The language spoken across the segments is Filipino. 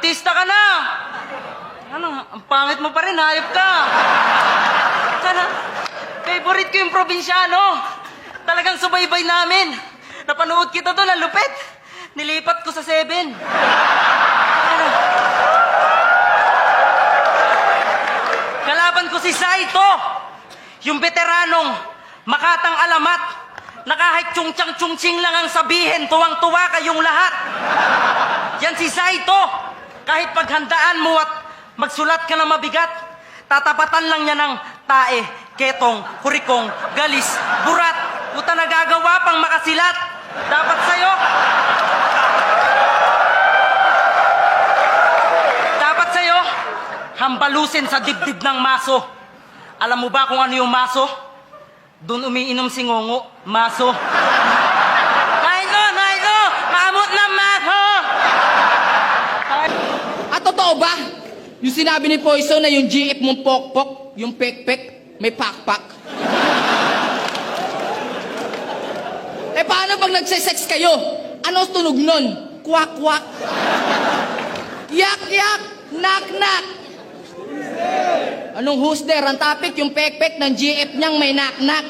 Artista ka na! Ano, ang pangit mo pa rin, hayop ka! Sana, favorite ko yung probinsyano. Talagang subaybay namin. Napanood kita doon, ang lupit. Nilipat ko sa 7. Ano? Kalaban ko si Saito, yung veteranong makatang alamat, na kahit tiyong-tiyang-tiyong-tsing lang ang sabihin, tuwang-tuwa kayong lahat. Yan si Saito. Kahit paghandaan mo at magsulat ka na mabigat, tatapatan lang niya ng tae, ketong, hurikong, galis, burat. Puta, nagagawa pang makasilat. Dapat sa'yo. Dapat sa'yo, hambalusin sa dibdib ng maso. Alam mo ba kung ano yung maso? Doon umiinom si Ngongo, maso. Naito! Mamot na maso! At totoo ba? Yung sinabi ni Poison na yung GF mong pokpok, yung pekpek, may pakpak. Eh paano pag nagsisex kayo? Ano tunog nun? Kwak-kwak. Yak-yak, nak-nak. Anong who's there? Ang topic, yung pek-pek ng GF niyang may nak-nak.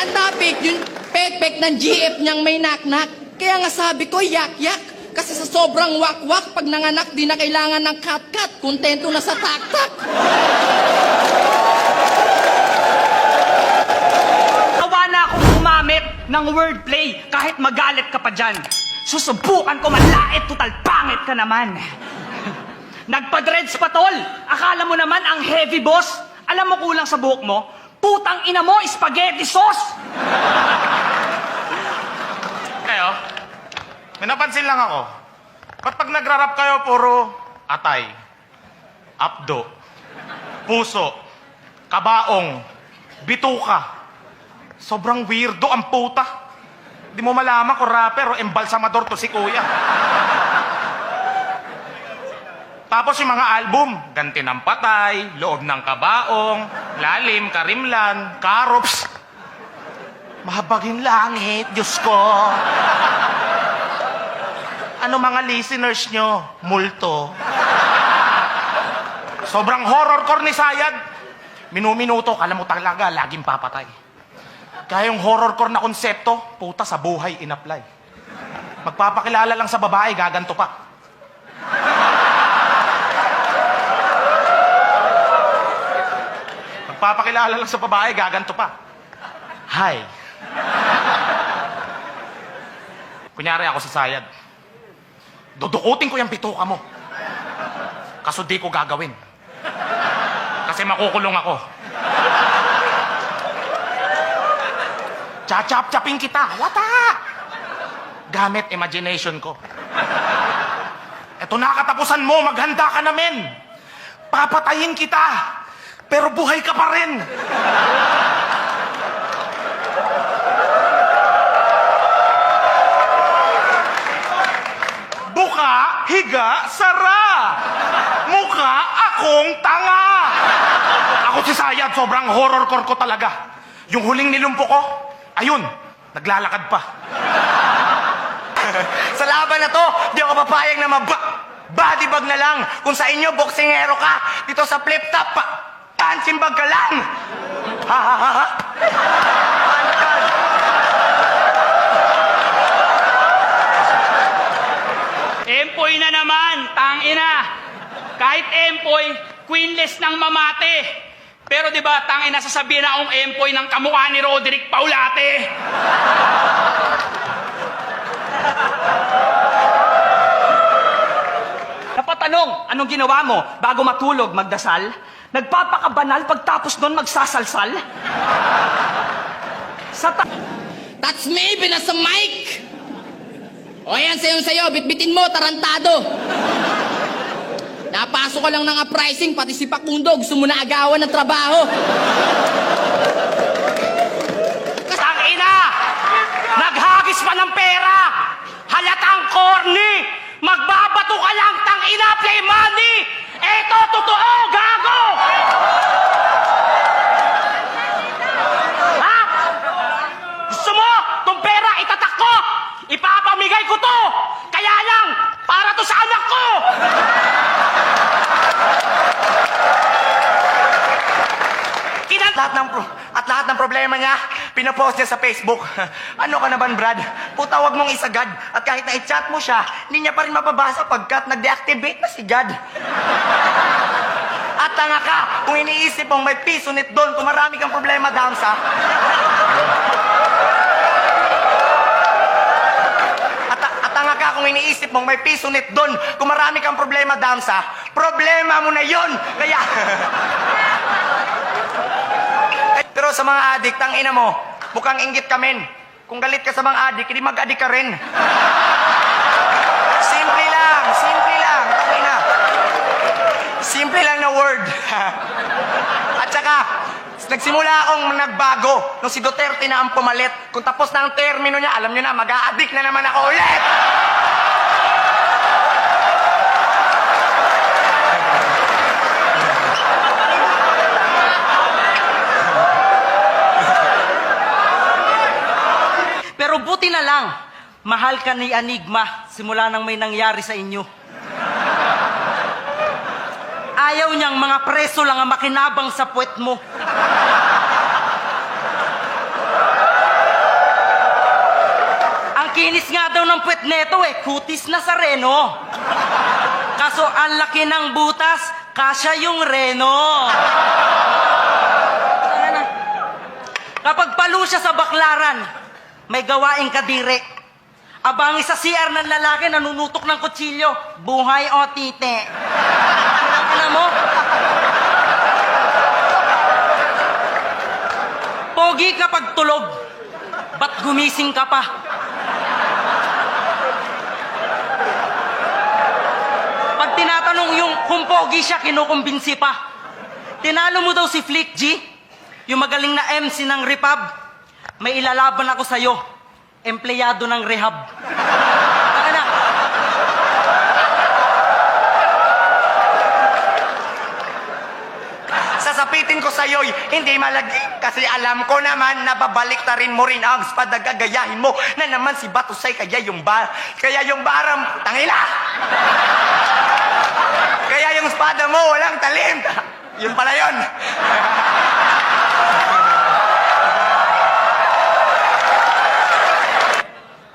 Ang topic, yung pek-pek ng GF niyang may nak-nak. Kaya nga sabi ko, yak-yak. Kasi sa sobrang wak-wak, pag nanganak, di na kailangan ng kat-kat. Kontento na sa tak-tak. Tawa na akong gumamit ng wordplay kahit magalit ka pa dyan. Susubukan ko manlait, total pangit ka naman. Nagpa-dreads pa, tol. Akala mo naman ang heavy boss. Alam mo kulang sa buhok mo? Putang ina mo, spaghetti sauce. Kayo, may napansin lang ako. Ba't pag nagra-rap kayo, puro atay, apdo, puso, kabaong, bituka. Sobrang weirdo ang puta. Di mo malaman kung rapper o embalsamador to si kuya. Tapos yung mga album, Ganti ng Patay, Loob ng Kabaong, Lalim, Karimlan, Karops. Mahabaging langit, Diyos ko. Ano mga listeners nyo? Multo. Sobrang horrorcore ni Sayad. Minuminuto, kala mo talaga, laging papatay. Kaya yung horrorcore na konsepto, puta sa buhay in-apply. Magpapakilala lang sa babae, gaganto pa. Magpapakilala lang sa babae, gaganto pa. Hi. Kunyari ako sa Sayad. Dudukutin ko yung bituka mo. Kaso di ko gagawin. Kasi makukulong ako. Chachap-chapin kita. Wata! Gamit imagination ko. Eto na katapusan mo, maghanda ka na, men. Papatayin kita. Pero buhay ka pa rin. Buka, higa, sara. Mukha, akong tanga. Ako si Sayad, sobrang horrorcore ko talaga. Yung huling nilumpo ko, ayun, naglalakad pa. Sa laban na to, di ako papayag na bodybag na lang. Kung sa inyo, boksingero ka. Dito sa flip-top, punching bag ka lang. Ha ha ha ha. Empoy na naman, tangina. Kahit empoy, queenless ng mamate. Pero di ba, tangina, sasabihin na akong empoy ng kamukha ni Roderick Paulate. Napatanong, anong ginawa mo bago matulog, magdasal? Nagpapakabanal pagtapos nun magsasalsal? That's me, binasa mic! O yan, sayo, bitbitin mo, tarantado! Napasok ka lang ng uprising, pati si Pakundo, gusto mo na agawan ng trabaho. Tangina! Naghagis pa ng pera! Halatang corny! Magbabato ka lang, tangina, play money! Eto, totoo, gago! Ha? Gusto mo? Tong pera, At lahat ng problema niya, pinapost niya sa Facebook. Ano ka naman, Brad? Puta, wag mong isagad. At kahit na i-chat mo siya, hindi niya pa rin mababasa pagkat nag-deactivate na si God. At tanga ka kung iniisip mong may piso nit doon kung marami kang problema, Damsa. At tanga ka kung iniisip mong may piso nit doon kung marami kang problema, Damsa. Problema mo na yon. Kaya... Pero sa mga adik, tangina mo, mukhang inggit ka, men. Kung galit ka sa mga adik, hindi mag-adik ka rin. Simple lang, tangina. Simple lang na word. At saka, nagsimula akong nagbago nung si Duterte na ang pumalit. Kung tapos na ang termino niya, alam niyo na, mag-a-addict na naman ako ulit! Pero buti na lang, mahal ka ni Enigma simula nang may nangyari sa inyo. Ayaw niyang mga preso lang ang makinabang sa puwet mo. Ang kinis nga daw ng puwet neto kutis na sa reno. Kaso ang laki ng butas, kasya yung reno. Kapag palo siya sa baklaran, may gawaing kadire. Abangi sa CR ng lalaki, nanunutok ng kutsilyo. Buhay o tite. Ano mo? Pogi kapag tulog. Ba't gumising ka pa? Pag tinatanong yung kung pogi siya, kinukumbinsi pa. Tinalo mo daw si Flick G, yung magaling na MC ng Repub. May ilalaban ako sa'yo. Empleyado ng rehab. Taka na. Sasapitin ko sa'yo'y hindi malagim kasi alam ko naman na babalik ta rin mo rin ang espada gagayahin mo na naman si Batusay kaya yung baram tangina. Kaya yung espada mo walang talim. Yun pala yun.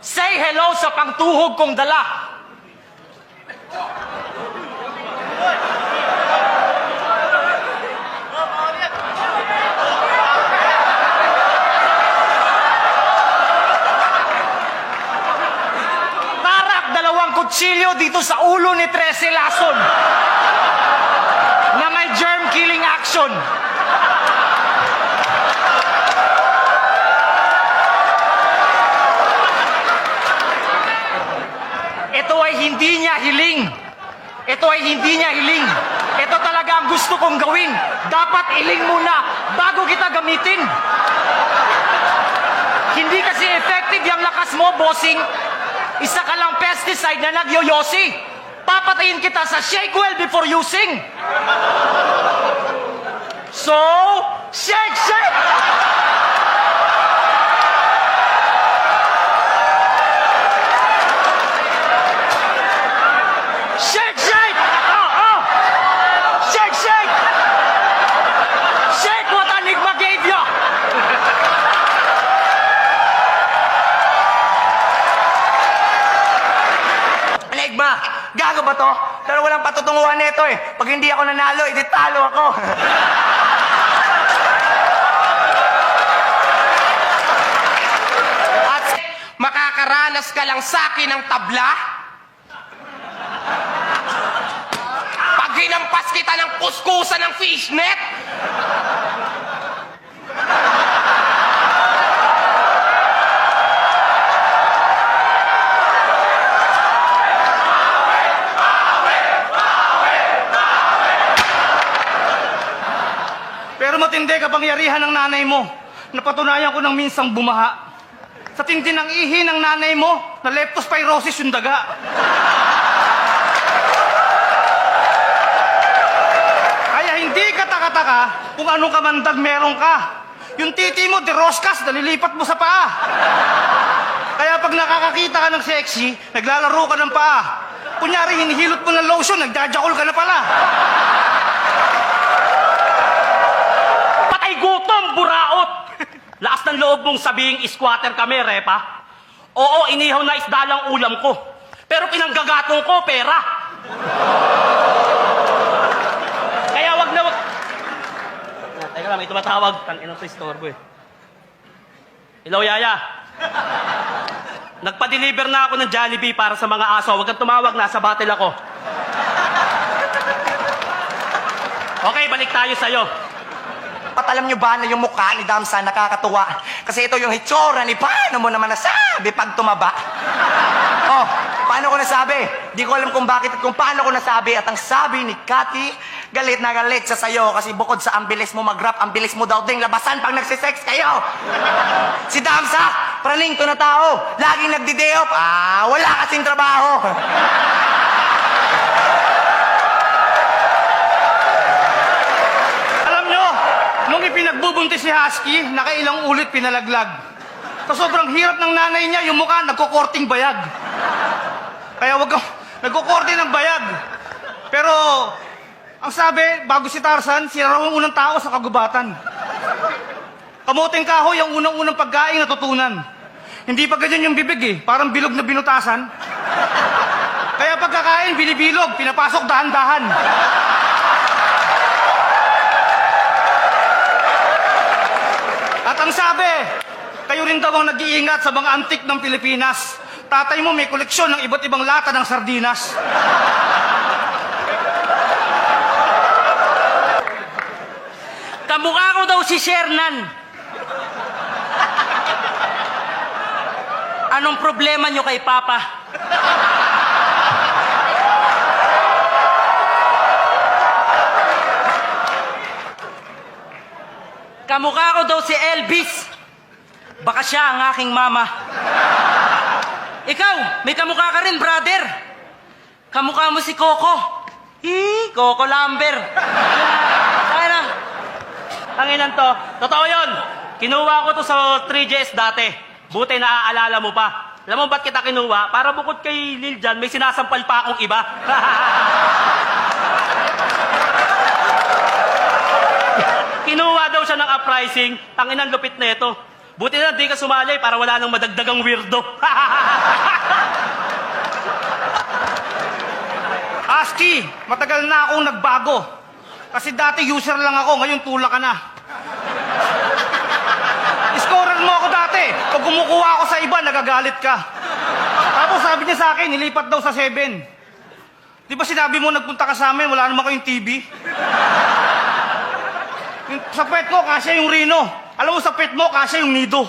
Say hello sa pangtuhog kong dala. Tarak dalawang kutsilyo dito sa ulo ni Trece Lason na may germ-killing action. Ito ay hindi niya hiling. Ito talaga ang gusto kong gawin. Dapat iling muna bago kita gamitin. Hindi kasi effective yung lakas mo, bossing. Isa ka lang pesticide na nagyoyosi. Papatayin kita sa shake well before using. So, shake! Shake! Oh! Shake! Shake what Enigma gave you! Enigma, gago ba to? Pero walang patutunguhan nito Pag hindi ako nanalo, edi talo ako. At makakaranas ka lang sa akin ng tabla? Pag hinampas kita ng kuskusan ng fishnet? Pero matindi kapangyarihan ng nanay mo. Napatunayan ko ng minsang bumaha. Sa tindi ng ihi ng nanay mo, na leptospirosis yung daga. Kaya hindi ka taka-taka kung anong kamandag meron ka. Yung titi mo, diroskas, nalilipat mo sa paa. Kaya pag nakakakita ka ng sexy, naglalaro ka ng paa. Kunyari, hinihilot mo ng lotion, nagjajakol ka na pala. Patay gutom! buraot! Lakas ng loob mong sabihing squatter kami, Repa. Oo, inihaw na isda lang ulam ko. Pero pinanggagatong ko, pera. Kaya wag na wag... Teka lang, may tumatawag. Tangin sa istorbo eh. Hello, Yaya. Nagpa-deliver na ako ng Jollibee para sa mga aso. Huwag kang tumawag, nasa battle ako. Okay, balik tayo sa'yo. Pat alam nyo ba na yung mukha ni Damsa nakakatuwa? Kasi ito yung hitsura ni paano mo naman nasabi pag tumaba? Oh, paano ko nasabi? Di ko alam kung bakit at kung paano ko nasabi. At ang sabi ni Cathy, galit na galit siya sa'yo kasi bukod sa ang bilis mo mag-rap, ang bilis mo daw ding labasan pag nagsisex kayo. Si Damsa, praning to na tao, laging nagdi-day off. Wala kasing trabaho. Nung ipinagbubuntis si Husky, nakailang ulit pinalaglag. Sa sobrang hirap ng nanay niya, yung mukha nagkukorting bayag. Kaya wag kang nagkukorting ng bayag. Pero, ang sabi, bago si Tarzan, sila raw ang unang tao sa kagubatan. Kamuting kahoy ang unang-unang pagkain natutunan. Hindi pa ganyan yung bibig eh, parang bilog na binutasan. Kaya pagkakain, binibilog, pinapasok dahan-dahan. At ang sabi, kayo rin daw ang nag-iingat sa mga antik ng Pilipinas. Tatay mo may koleksyon ng iba't ibang lata ng sardinas. Kamukha ko daw si Shernan. Anong problema nyo kay Papa? Kamukha ko daw si Elvis. Baka siya ang aking mama. Ikaw, may kamukha ka rin, brother. Kamukha mo si Coco. Coco Lambert. Kaya na. Tanginan to. Totoo yun. Kinuha ko to sa 3GS dati. Buti naaalala mo pa. Alam mo ba't kita kinuha? Para bukod kay Lil Jan, may sinasampal pa akong iba. Kinuha daw siya ng uprising. Tanginan lupit na ito. Buti na di ka sumali para wala nang madagdagang weirdo. Husky, matagal na akong nagbago. Kasi dati user lang ako, ngayon tula ka na. Scorer mo ako dati. Pag kumukuha ako sa iba, nagagalit ka. Tapos sabi niya sa akin, nilipat daw sa 7. Di ba sinabi mo nagpunta ka sa amin, wala naman kayong TV? Sa pet mo, kasya yung Rino. Alam mo, sa pet mo, kasya yung Nido.